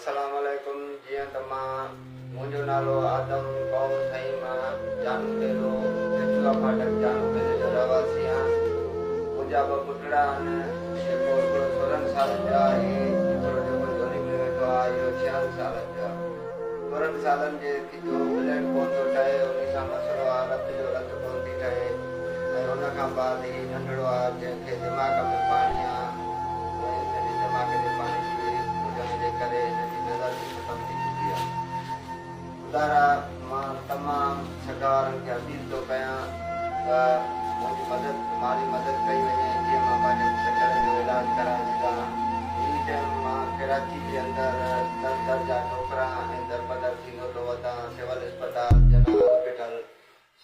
अस्सलाम वालेकुम। जीअं त मुंहिंजो नालो आदम क़ौम साईं, मां जानू पेलो चिचुआ फाटक जानू पेले जो रहवासी आहियां। मुंहिंजा ॿ पुटड़ा आहिनि, जेको हिकिड़ो 16 सालनि जो आहे, हिकिड़ो जेको जोनी में वेठो आहे इहो 6 सालनि जो आहे। 16 सालनि जे जो ब्लड कोन थो ठहे, उन सां मसइलो आहे रत जो रत कोन थी ठहे। ऐं उन खां बाद ही नंढड़ो आहे जंहिंखे दिमाग़ में पाणी आहे, दिमाग़ जे पाणी जी हुजण जे करे हिनजी नज़र बि ख़तमु थी चुकी आहे। ख़ुदा मां तमामु सरकारनि खे अपील थो कयां त मुंहिंजी माली मदद कई वञे, जीअं मां पंहिंजे बचड़नि जो इलाजु कराए सघां। इन टाइम मां कराची जे अंदरि दर जा नौकरा ऐं दरबदर थींदो थो वधां। सिविल अस्पताल, जना हॉस्पिटल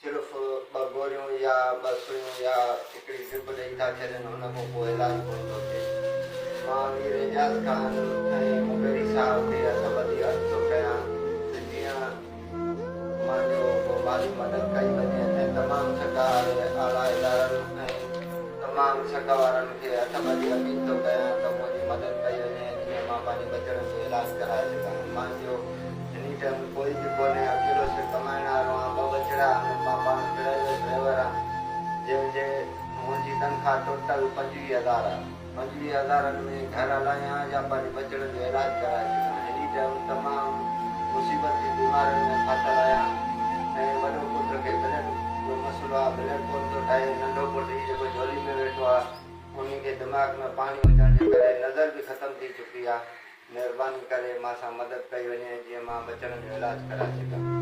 सिर्फ़ु 2 गोरियूं या 2 सुइयूं या हिकिड़ी ड्रिप ॾेई था छॾनि, हुन खां पोइ इलाजु कोन थो थिए। मां मीर एजाज़ ख़ान ऐं मुगरी साहब खे असबदी अर्ज़ु थो कयां त जीअं मुंहिंजो माली मदद कई वञे ऐं तमामु सरकार आला इदारनि ऐं तमामु सग वारनि खे असबदी अपील थो कयां त मुंहिंजी मदद कई वञे, जीअं मां पंहिंजे बचड़नि जो इलाजु कराए सघां। मुंहिंजो हिन टाइम कोई बि कोन्हे, अकेलो सिर्फ़ु कमाइण वारो आहियां। 2 बचड़ा आहिनि, मां पाण किराए जो ड्राइवर आहियां, जंहिंजे मुंहिंजी तनख़्वाह टोटल 25,000 आहे। 25,000 में घर हलायां या पंहिंजे बचड़नि जो इलाजु कराए सघां। हिन टाइम तमामु मुसीबत जी बीमारियुनि में फाथल आहियां। ऐं वॾो पुट खे ब्लड जो मसइलो आहे, ब्लड कोन थो ठहे। नंढो पुटु ही जेको झोली में वेठो आहे, उन खे दिमाग़ में पाणी हुजण जे करे नज़र बि ख़तमु थी चुकी आहे। महिरबानी करे मां सां मदद कई वञे, जीअं मां बचड़नि जो इलाजु कराए सघां।